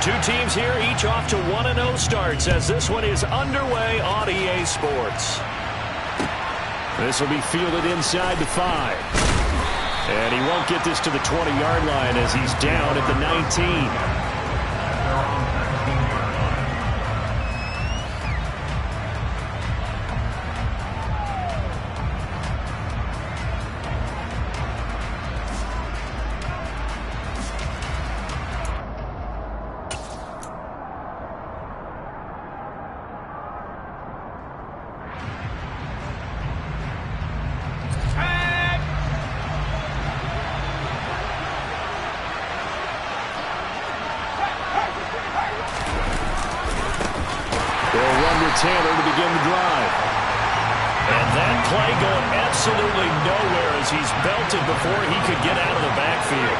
Two teams here, each off to 1-0 starts as this one is underway on EA Sports. This will be fielded inside the 5. And he won't get this to the 20-yard line as he's down at the 19. Taylor to begin the drive. And that play going absolutely nowhere as he's belted before he could get out of the backfield.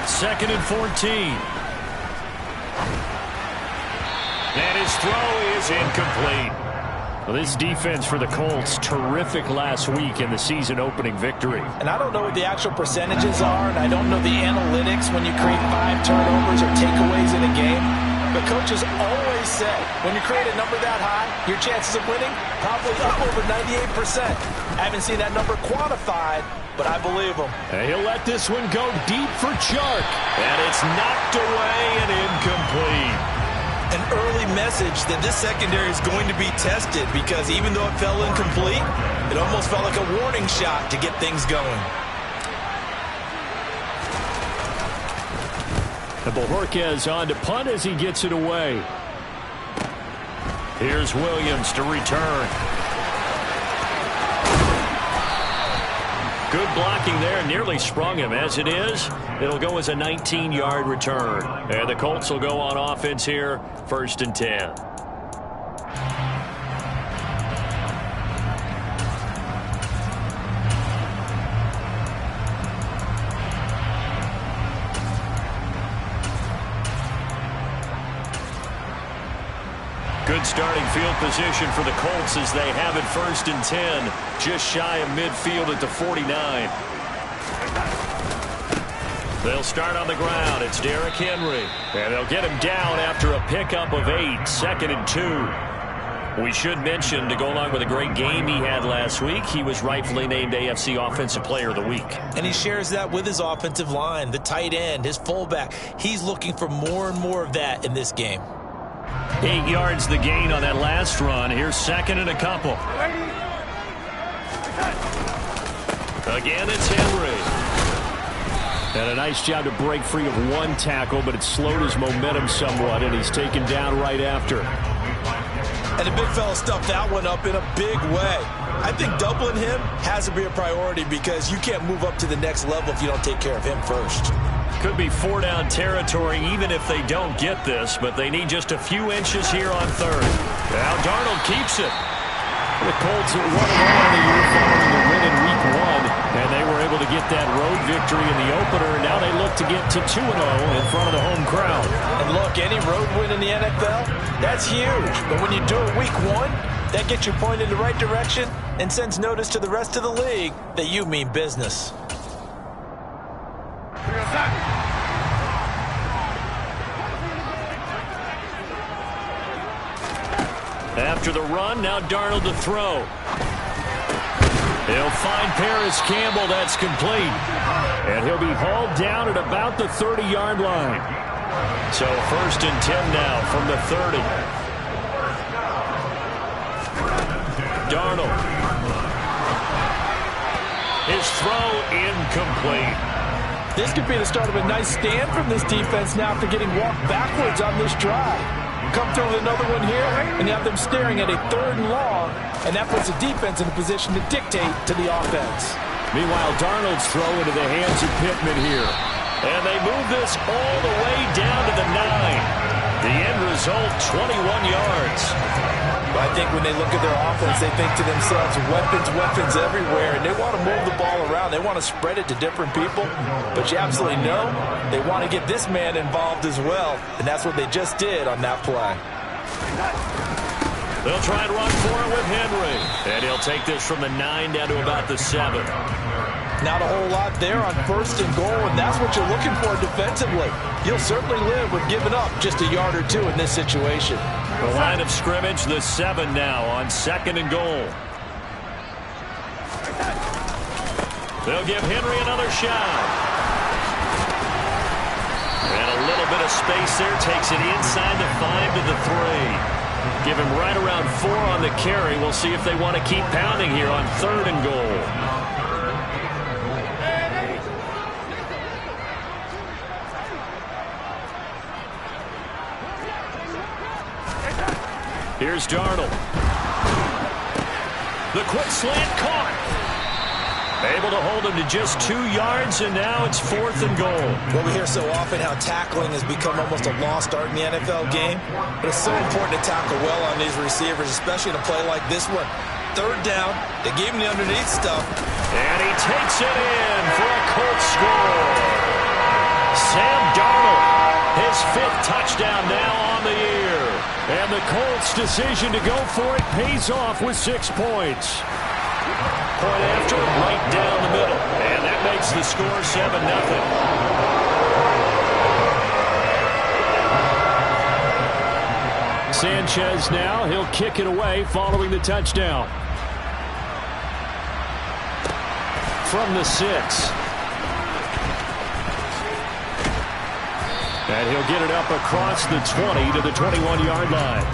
2nd and 14. And his throw is incomplete. Well, this defense for the Colts, terrific last week in the season-opening victory. And I don't know what the actual percentages are, and I don't know the analytics when you create 5 turnovers or takeaways in a game. But coaches always say, when you create a number that high, your chances of winning probably up over 98%. I haven't seen that number quantified, but I believe him. And he'll let this one go deep for Chark. And it's knocked away and incomplete. An early message that this secondary is going to be tested because even though it fell incomplete, it almost felt like a warning shot to get things going. And Bojorquez on to punt as he gets it away. Here's Williams to return. Good blocking there, nearly sprung him. As it is, it'll go as a 19-yard return. And the Colts will go on offense here, 1st and 10. Good starting field position for the Colts as they have it 1st and 10, just shy of midfield at the 49. They'll start on the ground. It's Derrick Henry. And they'll get him down after a pickup of 8, 2nd and 2. We should mention, to go along with a great game he had last week, he was rightfully named AFC Offensive Player of the Week. And he shares that with his offensive line, the tight end, his fullback. He's looking for more and more of that in this game. 8 yards the gain on that last run. Here's 2nd and a couple. Again, it's Henry. And a nice job to break free of 1 tackle, but it slowed his momentum somewhat, and he's taken down right after. And the big fella stuffed that one up in a big way. I think doubling him has to be a priority because you can't move up to the next level if you don't take care of him first. Could be 4-down territory even if they don't get this, but they need just a few inches here on 3rd. Now Darnold keeps it. The Colts are 1-0 in the year following the win in Week 1, and they were able to get that road victory in the opener, and now they look to get to 2-0 in front of the home crowd. And look, any road win in the NFL, that's huge. But when you do it Week 1, that gets you pointed in the right direction and sends notice to the rest of the league that you mean business. After the run, now Darnold to throw. He'll find Paris Campbell. That's complete. And he'll be hauled down at about the 30-yard line. So 1st and 10 now from the 30. Darnold. His throw incomplete. This could be the start of a nice stand from this defense now after getting walked backwards on this drive. Come through with another one here, and you have them staring at a 3rd and long, and that puts the defense in a position to dictate to the offense. Meanwhile, Darnold's throw into the hands of Pittman here. And they move this all the way down to the 9. The end result, 21 yards. But I think when they look at their offense, they think to themselves, weapons everywhere, and they want to move the ball around. They want to spread it to different people, but you absolutely know they want to get this man involved as well, and that's what they just did on that play. They'll try and run for it with Henry, and he'll take this from the 9 down to about the 7. Not a whole lot there on 1st and goal, and that's what you're looking for defensively. You'll certainly live with giving up just a yard or two in this situation. The line of scrimmage, the 7 now on 2nd and goal. They'll give Henry another shot. And a little bit of space there, takes it inside the 5 to the 3. Give him right around 4 on the carry. We'll see if they want to keep pounding here on 3rd and goal. Here's Darnold. The quick slant caught. Able to hold him to just 2 yards, and now it's 4th and goal. Well, we hear so often how tackling has become almost a lost art in the NFL game, but it's so important to tackle well on these receivers, especially in a play like this one. 3rd down, they gave him the underneath stuff. And he takes it in for a Colts score. Sam Darnold, his 5th touchdown now on the year. And the Colts' decision to go for it pays off with 6 points. Point after, right down the middle. And that makes the score 7-0. Sanchez now, he'll kick it away following the touchdown. From the 6. And he'll get it up across the 20 to the 21-yard line.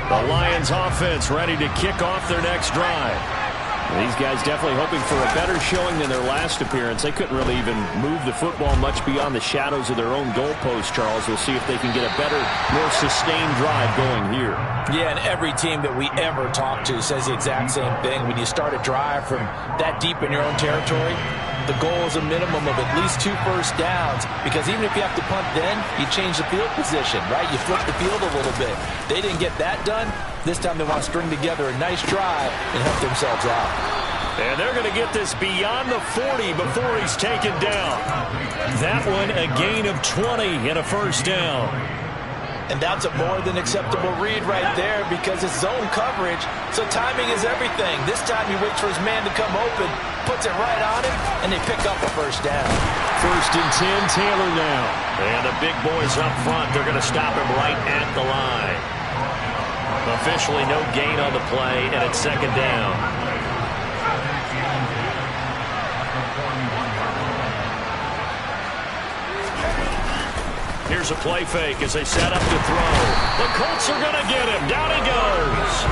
The Lions offense ready to kick off their next drive. These guys definitely hoping for a better showing than their last appearance. They couldn't really even move the football much beyond the shadows of their own goalpost, Charles. We'll see if they can get a better, more sustained drive going here. Yeah, and every team that we ever talk to says the exact same thing. When you start a drive from that deep in your own territory, the goal is a minimum of at least 2 first downs, because even if you have to punt then, you change the field position, right? You flip the field a little bit. They didn't get that done. This time they want to string together a nice drive and help themselves out. And they're going to get this beyond the 40 before he's taken down. That one a gain of 20 and a first down. And that's a more than acceptable read right there, because it's zone coverage, so timing is everything. This time he waits for his man to come open, puts it right on him, and they pick up a first down. 1st and 10, Taylor now. And the big boys up front, they're going to stop him right at the line. Officially no gain on the play, and it's 2nd down. Here's a play fake as they set up to throw. The Colts are going to get him. Down he goes.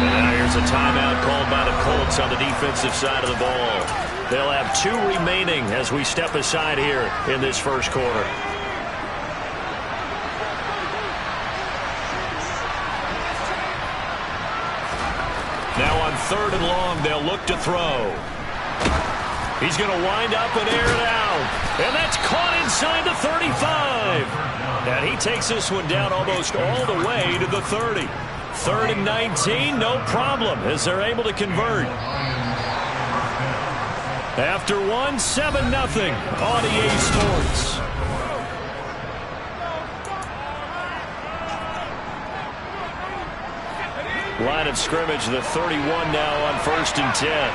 And now here's a timeout called by the Colts on the defensive side of the ball. They'll have 2 remaining as we step aside here in this first quarter. Now on 3rd and long, they'll look to throw. He's going to wind up and air it out. And that's caught inside the 35. And he takes this one down almost all the way to the 30. 3rd and 19, no problem, as they're able to convert. After 1, 7-0 on EA Sports. Line of scrimmage, the 31 now on 1st and 10.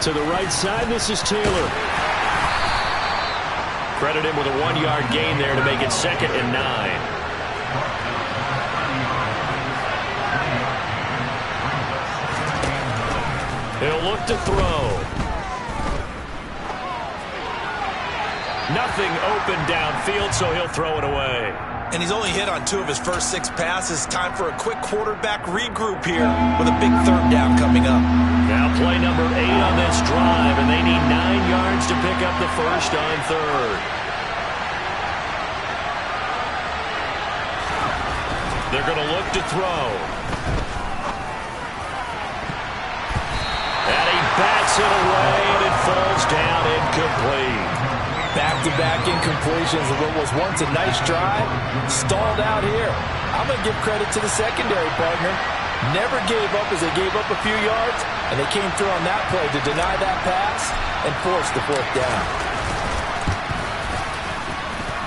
To the right side, this is Taylor. Credit him with a 1-yard gain there to make it 2nd and 9. He'll look to throw. Nothing open downfield, so he'll throw it away. And he's only hit on 2 of his first 6 passes. Time for a quick quarterback regroup here with a big 3rd down coming up. Now play number 8 on this drive, and they need 9 yards to pick up the first on 3rd. They're going to look to throw. And he bats it away, and it falls down incomplete. Back-to-back incompletions of what was once a nice drive, stalled out here. I'm going to give credit to the secondary, partner. Never gave up as they gave up a few yards, and they came through on that play to deny that pass and force the fourth down.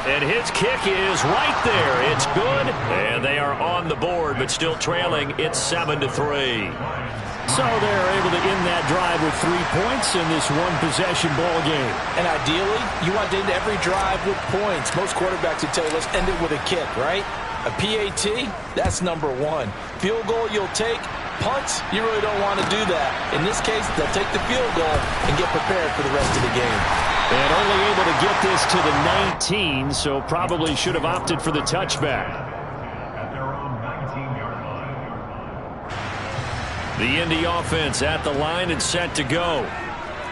And his kick is right there. It's good. And they are on the board, but still trailing. It's 7-3. So they're able to end that drive with 3 points in this one-possession ball game. And ideally, you want to end every drive with points. Most quarterbacks would tell you, let's end it with a kick, right? A PAT, that's number one. Field goal, you'll take. Punts, you really don't want to do that. In this case, they'll take the field goal and get prepared for the rest of the game. And only able to get this to the 19, so probably should have opted for the touchback. The Indy offense at the line and set to go.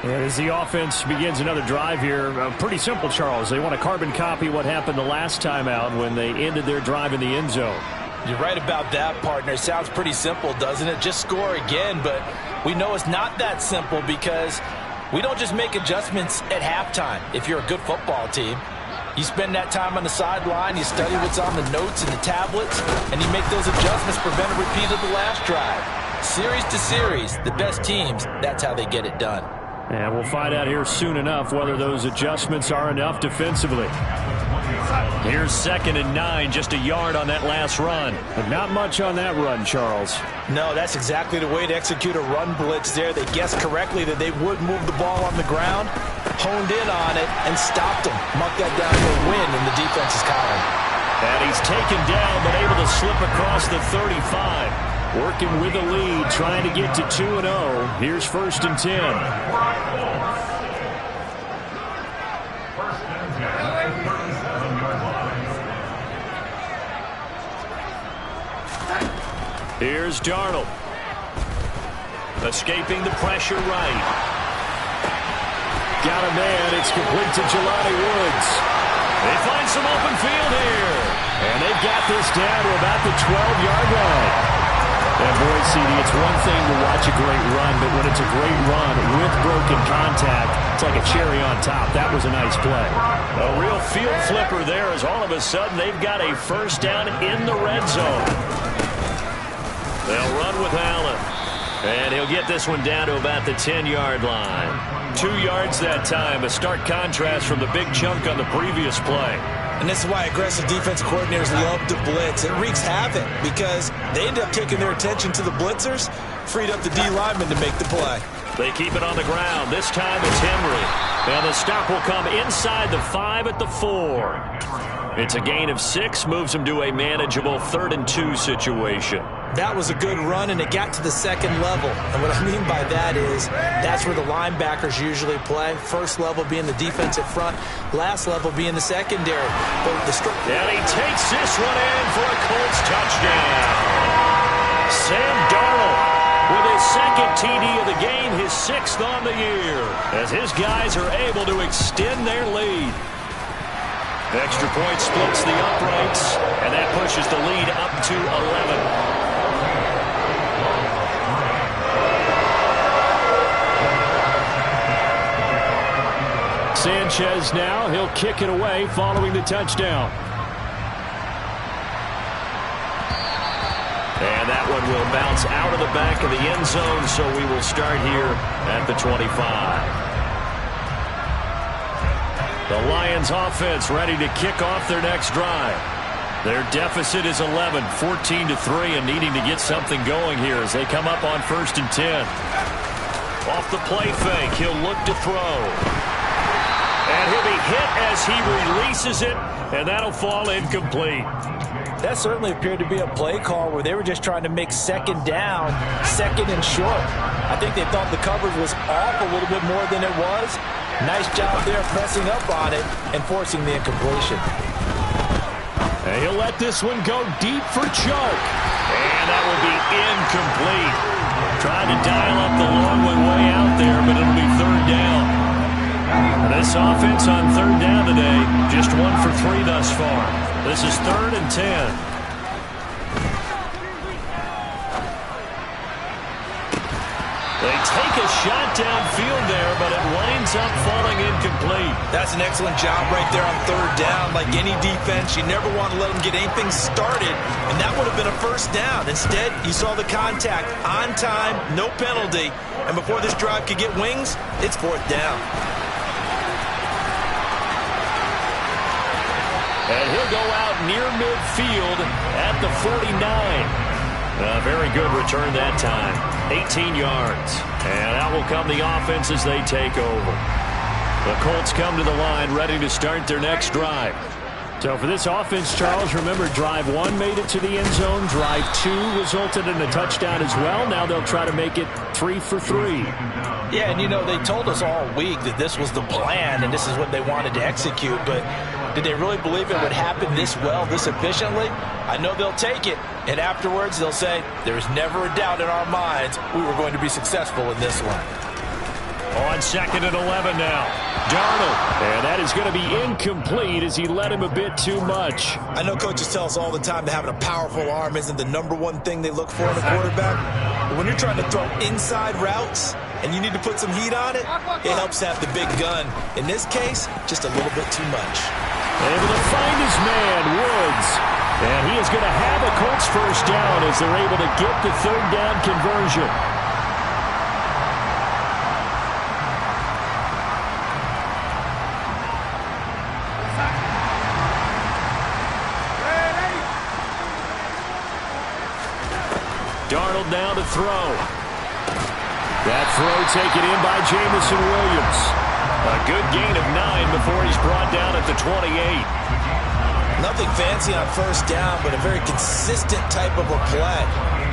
And as the offense begins another drive here, pretty simple, Charles. They want to carbon copy what happened the last time out when they ended their drive in the end zone. You're right about that, partner. Sounds pretty simple, doesn't it? Just score again, but we know it's not that simple because we don't just make adjustments at halftime if you're a good football team. You spend that time on the sideline, you study what's on the notes and the tablets, and you make those adjustments, prevent a repeat of the last drive. Series to series, the best teams, that's how they get it done. And we'll find out here soon enough whether those adjustments are enough defensively. Here's 2nd and 9, just a yard on that last run. But not much on that run, Charles. No, that's exactly the way to execute a run blitz there. They guessed correctly that they would move the ball on the ground, honed in on it, and stopped them. Mark that down to a win in the defense's column. And he's taken down, but able to slip across the 35. Working with a lead, trying to get to 2-0. Here's 1st and 10. Here's Darnold. Escaping the pressure right. Got a man. It's complete to Jelani Woods. They find some open field here. And they've got this down to about the 12-yard line. And boy, CD, it's one thing to watch a great run, but when it's a great run with broken contact, it's like a cherry on top. That was a nice play. A real field flipper there as all of a sudden they've got a first down in the red zone. They'll run with Allen. And he'll get this one down to about the 10-yard line. 2 yards that time, a stark contrast from the big chunk on the previous play. And this is why aggressive defense coordinators love to blitz. It wreaks havoc because they end up taking their attention to the blitzers, freed up the D lineman to make the play. They keep it on the ground. This time it's Henry. And the stop will come inside the 5 at the 4. It's a gain of 6, moves them to a manageable 3rd and 2 situation. That was a good run, and it got to the 2nd level. And what I mean by that is that's where the linebackers usually play. First level being the defensive front, last level being the secondary. But and he takes this one in for a Colts touchdown. Sam Darnold with his 2nd TD of the game, his 6th on the year, as his guys are able to extend their lead. Extra point splits the uprights, and that pushes the lead up to 11. Sanchez now, he'll kick it away following the touchdown. And that one will bounce out of the back of the end zone, so we will start here at the 25. The Lions offense ready to kick off their next drive. Their deficit is 11, 14-3, and needing to get something going here as they come up on 1st and 10. Off the play fake, he'll look to throw. And he'll be hit as he releases it, and that'll fall incomplete. That certainly appeared to be a play call where they were just trying to make 2nd down, 2nd and short. I think they thought the coverage was off a little bit more than it was. Nice job there pressing up on it and forcing the incompletion. And he'll let this one go deep for choke. And that will be incomplete. Trying to dial up the long one way out there, but it'll be 3rd down. This offense on 3rd down today, just 1 for 3 thus far. This is 3rd and 10. They take a shot downfield there, but it winds up falling incomplete. incomplete. That's an excellent job right there on third down. Like any defense, you never want to let them get anything started, and that would have been a first down. Instead, you saw the contact on time, no penalty, and before this drive could get wings, it's fourth down. And he'll go out near midfield at the 49. A very good return that time. 18 yards. And out will come the offense as they take over. The Colts come to the line ready to start their next drive. So for this offense, Charles, remember drive 1 made it to the end zone. Drive 2 resulted in a touchdown as well. Now they'll try to make it 3 for 3. Yeah, and you know, they told us all week that this was the plan and this is what they wanted to execute, but did they really believe it would happen this well, this efficiently? I know they'll take it, and afterwards they'll say, there's never a doubt in our minds we were going to be successful in this one. On 2nd and 11 now. Darnold. And that is going to be incomplete as he led him a bit too much. I know coaches tell us all the time that having a powerful arm isn't the #1 thing they look for in a quarterback. But when you're trying to throw inside routes and you need to put some heat on it, it helps have the big gun. In this case, just a little bit too much. Able to find his man, Woods. And he is going to have a Colts first down as they're able to get the third down conversion. Darnold now to throw. That throw taken in by Jamison Williams. A good gain of 9 before he's brought down at the 28. Nothing fancy on first down, but a very consistent type of a play.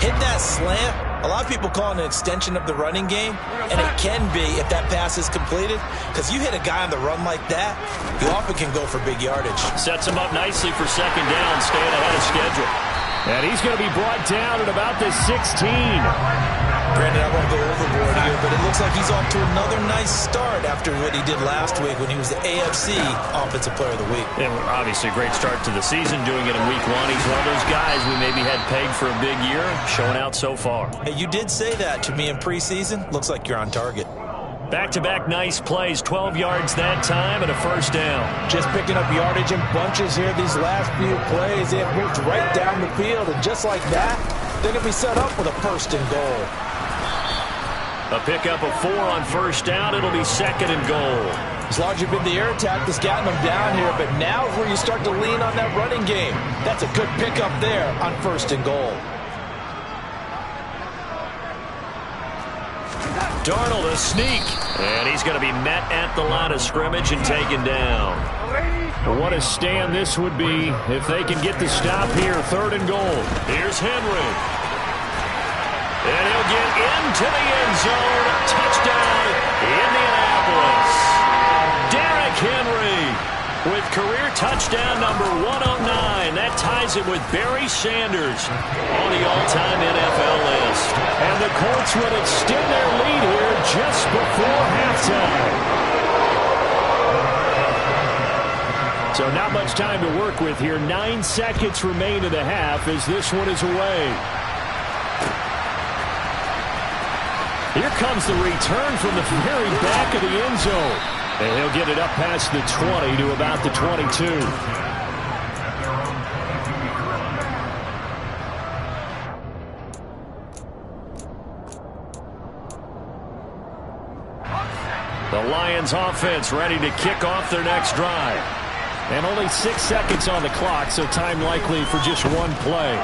Hit that slant. A lot of people call it an extension of the running game, and it can be if that pass is completed, because you hit a guy on the run like that, you often can go for big yardage. Sets him up nicely for second down, staying ahead of schedule. And he's going to be brought down at about the 16. Granted, I won't go overboard here, but it looks like he's off to another nice start after what he did last week when he was the AFC Offensive Player of the Week. And obviously a great start to the season, doing it in week 1. He's one of those guys we maybe had pegged for a big year, showing out so far. Hey, you did say that to me in preseason. Looks like you're on target. Back-to-back nice plays, 12 yards that time and a first down. Just picking up yardage in bunches here these last few plays. They have moved right down the field, and just like that, they're going to be set up with a first and goal. A pickup of 4 on first down. It'll be second and goal. It's largely been the air attack that's gotten them down here, but now is where you start to lean on that running game. That's a good pickup there on first and goal. Darnold a sneak, and he's going to be met at the line of scrimmage and taken down. What a stand this would be if they can get the stop here, third and goal. Here's Henry. And he'll get into the end zone. Touchdown, Indianapolis. Derrick Henry with career touchdown number 109. That ties him with Barry Sanders on the all-time NFL list. And the Colts would extend their lead here just before halftime. So not much time to work with here. 9 seconds remain in the half as this one is away. Here comes the return from the very back of the end zone. And he'll get it up past the 20 to about the 22. The Lions offense ready to kick off their next drive. And only 6 seconds on the clock, so time likely for just one play.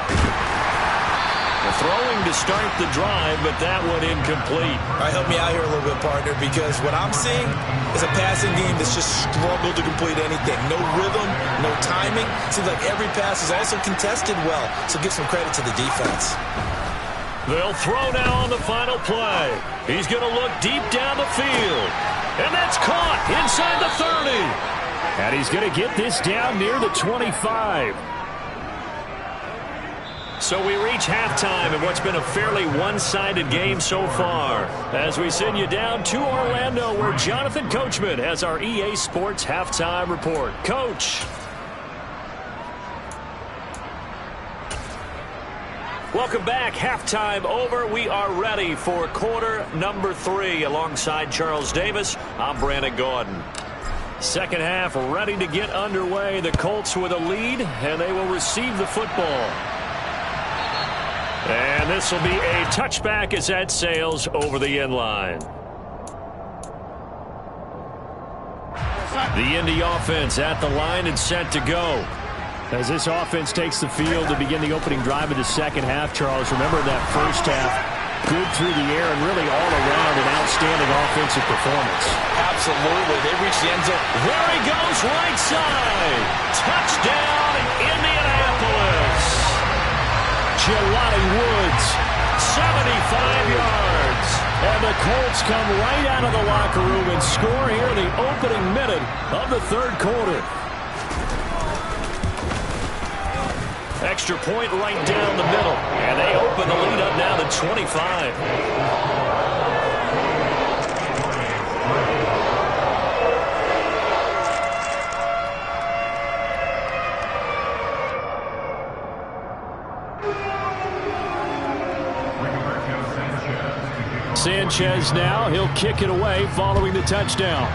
Throwing to start the drive, but that one incomplete. All right, help me out here a little bit, partner, because what I'm seeing is a passing game that's just struggled to complete anything. No rhythm, no timing. Seems like every pass is also contested well, so give some credit to the defense. They'll throw now on the final play. He's going to look deep down the field. And that's caught inside the 30. And he's going to get this down near the 25. So we reach halftime in what's been a fairly one-sided game so far. As we send you down to Orlando, where Jonathan Coachman has our EA Sports halftime report. Coach. Welcome back. Halftime over. We are ready for quarter number 3. Alongside Charles Davis, I'm Brandon Gordon. Second half ready to get underway. The Colts with a lead, and they will receive the football. And this will be a touchback as that sails over the end line. The Indy offense at the line and set to go. As this offense takes the field to begin the opening drive of the second half, Charles, remember that first half, good through the air and really all around an outstanding offensive performance. Absolutely. They reached the end zone. There he goes, right side. Touchdown, Indianapolis. Jelani Woods, 75 yards. And the Colts come right out of the locker room and score here in the opening minute of the third quarter. Extra point right down the middle. And they open the lead up now to 25. Sanchez now, he'll kick it away following the touchdown.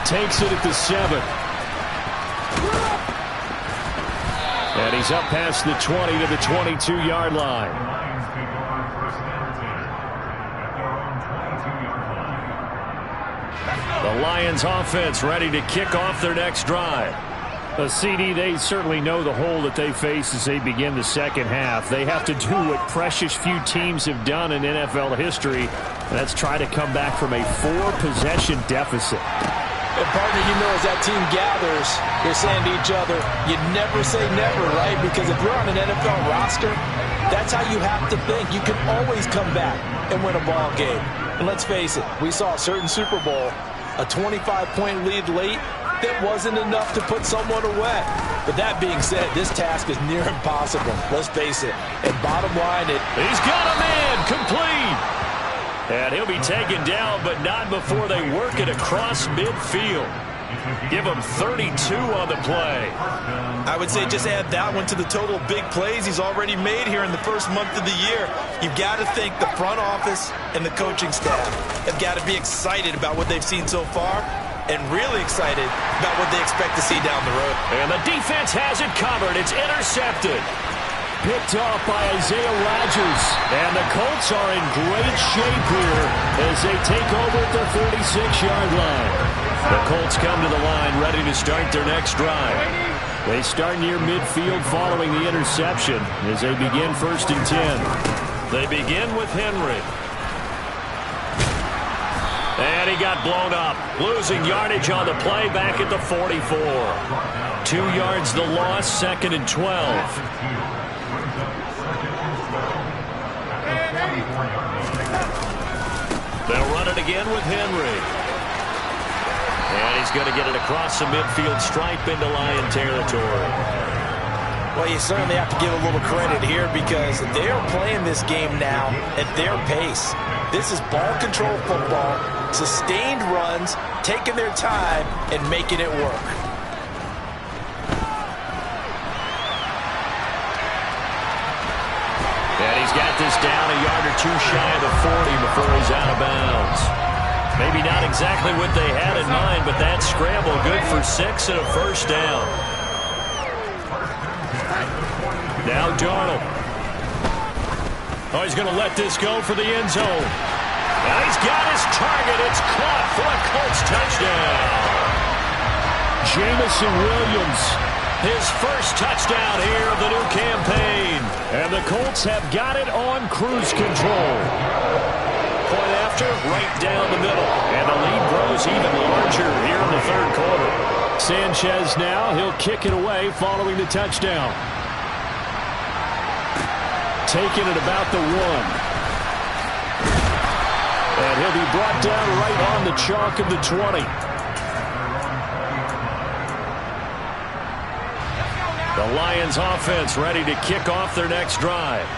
Takes it at the 7. And he's up past the 20 to the 22-yard line. The Lions offense ready to kick off their next drive. A CD, they certainly know the hole that they face as they begin the second half. They have to do what precious few teams have done in NFL history, and that's try to come back from a 4-possession deficit. And partner, you know, as that team gathers, you're saying to each other, you never say never, right? Because if you're on an NFL roster, that's how you have to think. You can always come back and win a ball game. And let's face it, we saw a certain Super Bowl, a 25-point lead late, that wasn't enough to put someone away. But that being said, this task is near impossible. Let's face it. And bottom line, he's got a man complete. And he'll be taken down, but not before they work it across midfield. Give him 32 on the play. I would say just add that one to the total big plays he's already made here in the first month of the year. You've got to think the front office and the coaching staff have got to be excited about what they've seen so far and really excited about what they expect to see down the road. And the defense has it covered. It's intercepted. Picked off by Isaiah Rodgers. And the Colts are in great shape here as they take over at their 46-yard line. The Colts come to the line ready to start their next drive. They start near midfield following the interception as they begin 1st and 10. They begin with Henry. And he got blown up. Losing yardage on the play back at the 44. 2 yards the loss, 2nd and 12. They'll run it again with Henry. And he's going to get it across the midfield stripe into Lion territory. well, you certainly have to give a little credit here because they are playing this game now at their pace. This is ball control football, sustained runs, taking their time and making it work. And he's got this down a yard or two shy of the 40 before he's out of bounds. Maybe not exactly what they had in mind, but that scramble good for 6 and a first down. Now Darnold. Oh, he's going to let this go for the end zone. And he's got his target. It's caught for a Colts touchdown. Jamison Williams. His first touchdown here of the new campaign. And the Colts have got it on cruise control. Point after, right down the middle. And the lead grows even larger here in the third quarter. Sanchez now, he'll kick it away following the touchdown. Taking it about the 1. And he'll be brought down right on the chalk of the 20. The Lions offense ready to kick off their next drive.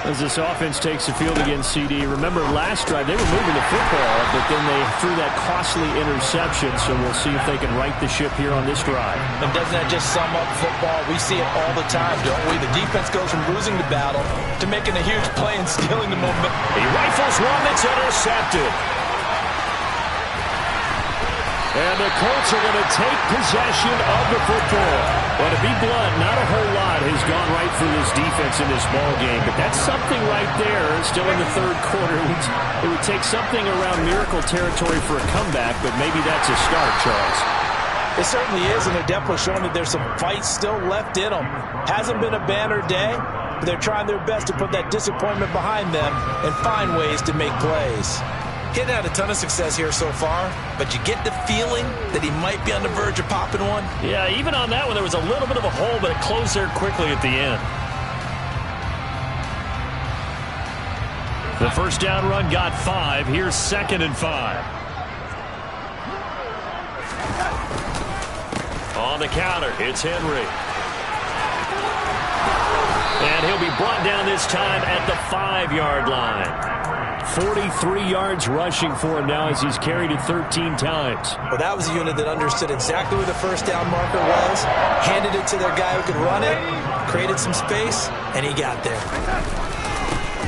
As this offense takes the field against CD, remember last drive they were moving the football, but then they threw that costly interception, so we'll see if they can right the ship here on this drive. And doesn't that just sum up football? We see it all the time, don't we? The defense goes from losing the battle to making a huge play and stealing the momentum. He rifles one that's intercepted. And the Colts are going to take possession of the football. Well, to be blunt, not a whole lot has gone right for this defense in this ball game, but that's something right there. Still in the third quarter. It would take something around miracle territory for a comeback, but maybe that's a start, Charles. It certainly is, and they're definitely showing that there's some fight still left in them. Hasn't been a banner day, but they're trying their best to put that disappointment behind them and find ways to make plays. Hitting had a ton of success here so far, but you get the feeling that he might be on the verge of popping one. Yeah, even on that one, there was a little bit of a hole, but it closed there quickly at the end. The first down run got 5. Here's 2nd and 5. On the counter, it's Henry. And he'll be brought down this time at the 5-yard line. 43 yards rushing for him now as he's carried it 13 times. Well, that was a unit that understood exactly where the first down marker was, handed it to their guy who could run it, created some space, and he got there.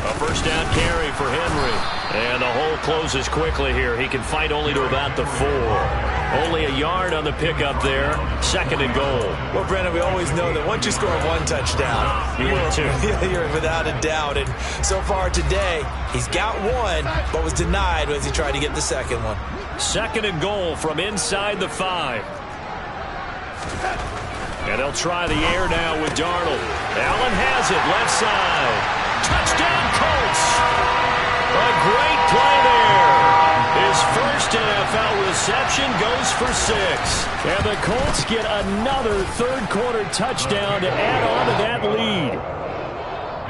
A first down carry for Henry. And the hole closes quickly here. He can fight only to about the 4. Only a yard on the pickup there. 2nd and goal. Well, Brennan, we always know that once you score 1 touchdown, you win 2. You're without a doubt. And so far today, he's got 1, but was denied as he tried to get the second one. 2nd and goal from inside the 5. And they'll try the air now with Darnold. Allen has it, left side. Touchdown, Colts! A great play there. His first NFL reception goes for 6. And the Colts get another third-quarter touchdown to add on to that lead.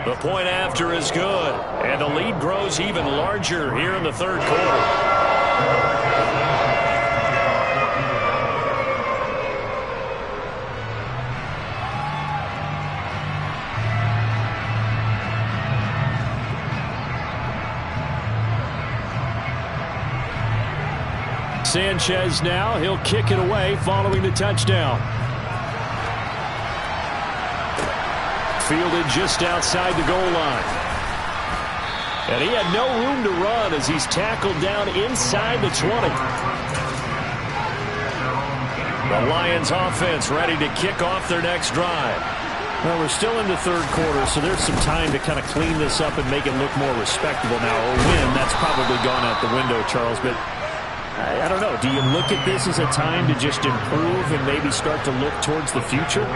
The point after is good, and the lead grows even larger here in the third quarter. Sanchez now, he'll kick it away following the touchdown. Fielded just outside the goal line. And he had no room to run as he's tackled down inside the 20. The Lions offense ready to kick off their next drive. Well, we're still in the third quarter, so there's some time to kind of clean this up and make it look more respectable now. A win, that's probably gone out the window, Charles, but I don't know. Do you look at this as a time to just improve and maybe start to look towards the future?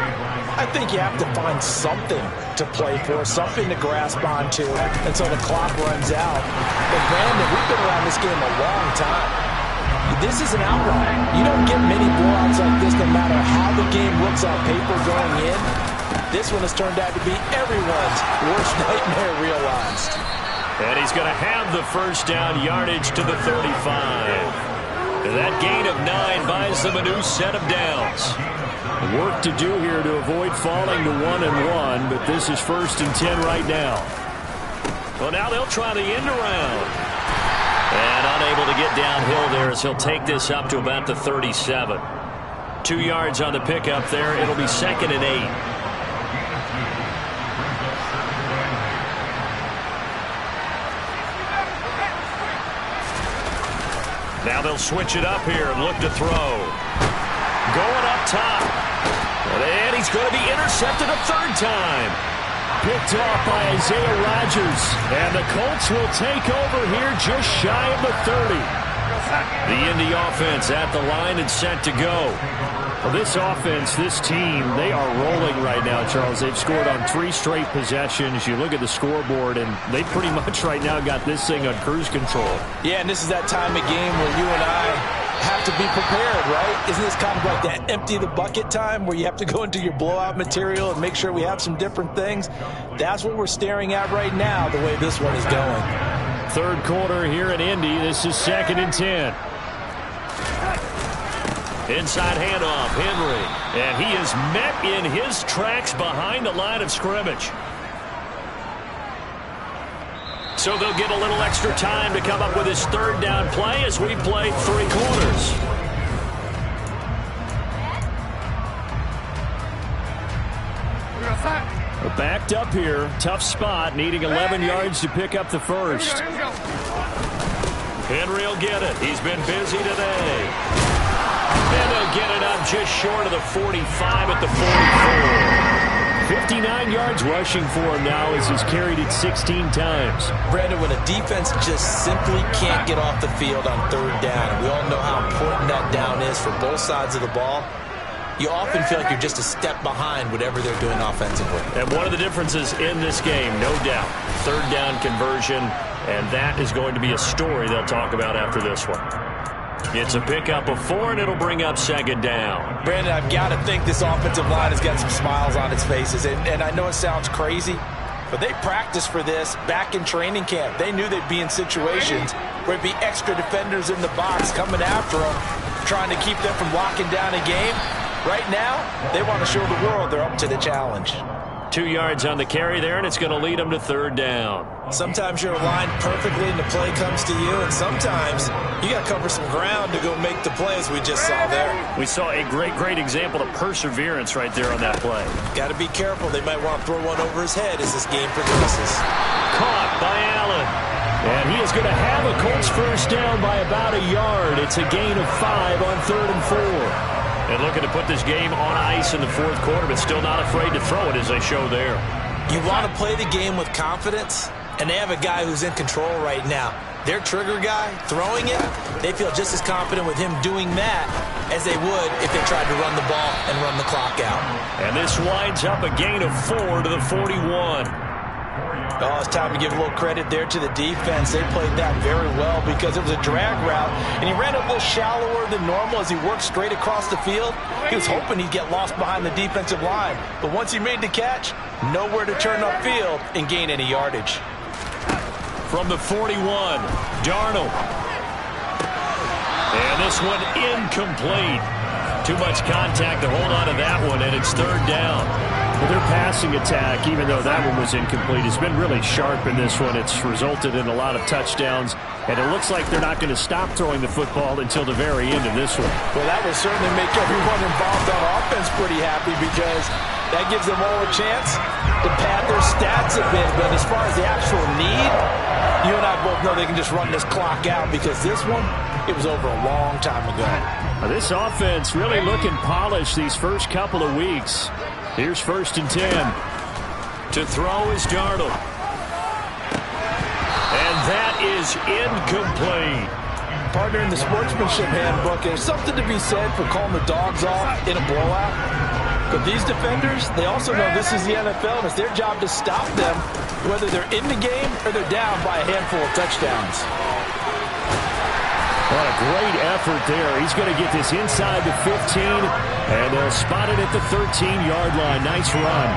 I think you have to find something to play for, something to grasp onto until the clock runs out. But Brandon, we've been around this game a long time. This is an outlier. You don't get many blowouts like this no matter how the game looks on paper going in. This one has turned out to be everyone's worst nightmare realized. And he's going to have the first down yardage to the 35. That gain of 9 buys them a new set of downs. Work to do here to avoid falling to 1-1, but this is 1st and 10 right now. Well, now they'll try the end around. And unable to get downhill there as he'll take this up to about the 37. 2 yards on the pickup there. It'll be 2nd and 8. Now they'll switch it up here and look to throw. Going up top. And he's going to be intercepted a 3rd time. Picked off by Isaiah Rodgers. And the Colts will take over here just shy of the 30. The Indy offense at the line and set to go. Well, this offense, this team, they are rolling right now, Charles. They've scored on 3 straight possessions. You look at the scoreboard, and they pretty much right now got this thing on cruise control. Yeah, and this is that time of game where you and I have to be prepared, right? Isn't this kind of like that empty the bucket time where you have to go into your blowout material and make sure we have some different things? That's what we're staring at right now, the way this one is going. Third quarter here in Indy. This is 2nd and 10. Inside handoff, Henry. And he is met in his tracks behind the line of scrimmage. So they'll get a little extra time to come up with his 3rd down play as we play 3 quarters. We're backed up here. Tough spot, needing 11 yards to pick up the first. Henry will get it. He's been busy today. And they'll get it up just short of the 45 at the 44. 59 yards rushing for him now as he's carried it 16 times. Brandon, when a defense just simply can't get off the field on third down, we all know how important that down is for both sides of the ball, you often feel like you're just a step behind whatever they're doing offensively. And one of the differences in this game, no doubt, third down conversion, and that is going to be a story they'll talk about after this one. It's a pickup of 4, and it'll bring up second down. Brandon, I've got to think this offensive line has got some smiles on its faces. And I know it sounds crazy, but they practiced for this back in training camp. They knew they'd be in situations where it'd be extra defenders in the box coming after them, trying to keep them from locking down a game. Right now, they want to show the world they're up to the challenge. 2 yards on the carry there, and it's going to lead them to third down. Sometimes you're aligned perfectly and the play comes to you, and sometimes you got to cover some ground to go make the play, as we just saw there. We saw a great example of perseverance right there on that play. Got to be careful. They might want to throw one over his head as this game progresses. Caught by Allen. And he is going to have a Colts first down by about a yard. It's a gain of 5 on 3rd and 4. And looking to put this game on ice in the fourth quarter, but still not afraid to throw it as they show there. You want to play the game with confidence, and they have a guy who's in control right now. Their trigger guy, throwing it, they feel just as confident with him doing that as they would if they tried to run the ball and run the clock out. And this winds up a gain of 4 to the 41. Oh, it's time to give a little credit there to the defense. They played that very well because it was a drag route, and he ran a little shallower than normal as he worked straight across the field. He was hoping he'd get lost behind the defensive line, but once he made the catch, nowhere to turn upfield and gain any yardage. From the 41, Darnold. And this one incomplete. Too much contact to hold on to that one, and it's third down. Well, their passing attack, even though that one was incomplete, has been really sharp in this one. It's resulted in a lot of touchdowns, and it looks like they're not going to stop throwing the football until the very end of this one. Well, that will certainly make everyone involved on offense pretty happy because that gives them all a chance to pad their stats a bit. But as far as the actual need, you and I both know they can just run this clock out because this one, it was over a long time ago. Now, this offense really looking polished these first couple of weeks. Here's 1st and 10. To throw is Darnold. And that is incomplete. Partner, in the sportsmanship handbook, there's something to be said for calling the dogs off in a blowout. But these defenders, they also know this is the NFL, and it's their job to stop them, whether they're in the game or they're down by a handful of touchdowns. What a great effort there. He's going to get this inside the 15, and they'll spot it at the 13-yard line. Nice run.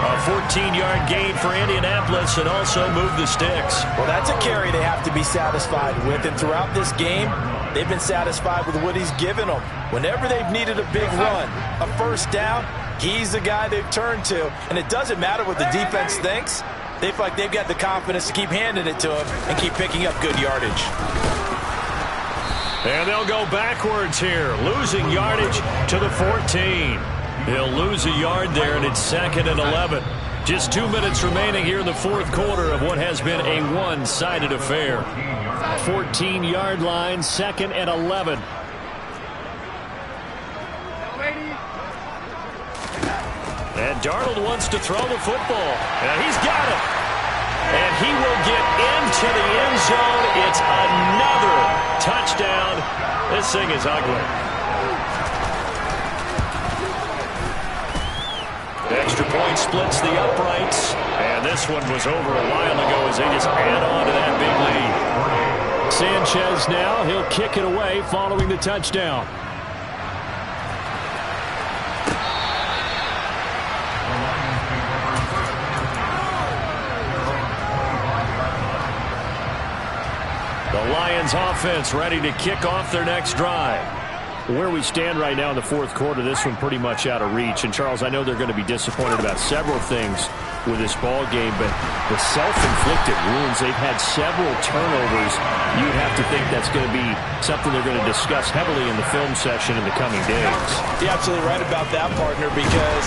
A 14-yard gain for Indianapolis and also move the sticks. Well, that's a carry they have to be satisfied with, and throughout this game, they've been satisfied with what he's given them. Whenever they've needed a big run, a first down, he's the guy they've turned to, and it doesn't matter what the defense thinks. They feel like they've got the confidence to keep handing it to him and keep picking up good yardage. And they'll go backwards here, losing yardage to the 14. He'll lose a yard there, and it's 2nd and 11. Just 2 minutes remaining here in the fourth quarter of what has been a one-sided affair. 14-yard line, 2nd and 11. And Darnold wants to throw the football. And he's got it. And he will get into the end zone. It's another touchdown. This thing is ugly. Extra point splits the uprights. And this one was over a while ago as they just add on to that big lead. Sanchez now, he'll kick it away following the touchdown. The Lions offense ready to kick off their next drive. Where we stand right now in the fourth quarter, this one pretty much out of reach. And, Charles, I know they're going to be disappointed about several things with this ball game, but the self-inflicted wounds, they've had several turnovers. You'd have to think that's going to be something they're going to discuss heavily in the film session in the coming days. You're absolutely right about that, partner, because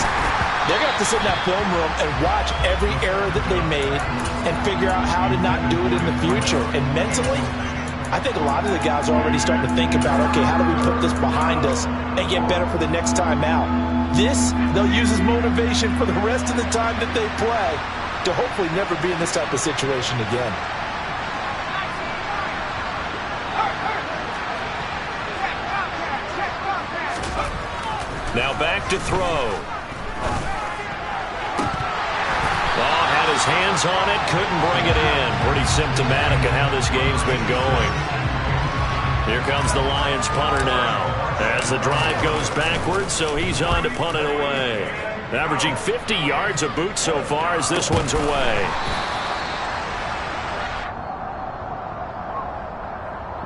they're going to have to sit in that film room and watch every error that they made and figure out how to not do it in the future. And mentally, I think a lot of the guys are already starting to think about, okay, how do we put this behind us and get better for the next time out? This, they'll use as motivation for the rest of the time that they play to hopefully never be in this type of situation again. Now back to throw. Oh, had his hands on it, couldn't bring it in. Pretty symptomatic of how this game's been going. Here comes the Lions punter now. As the drive goes backwards, so he's on to punt it away. Averaging 50 yards a boot so far as this one's away.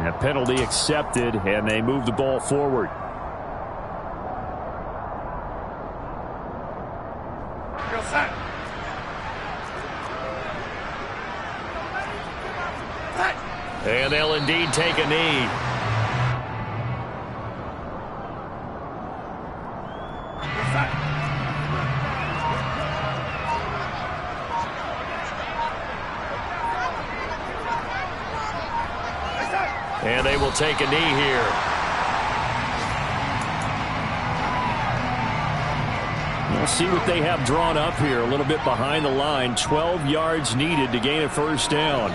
A penalty accepted, and they move the ball forward. And they'll indeed take a knee. And they will take a knee here. We'll see what they have drawn up here. A little bit behind the line. 12 yards needed to gain a first down.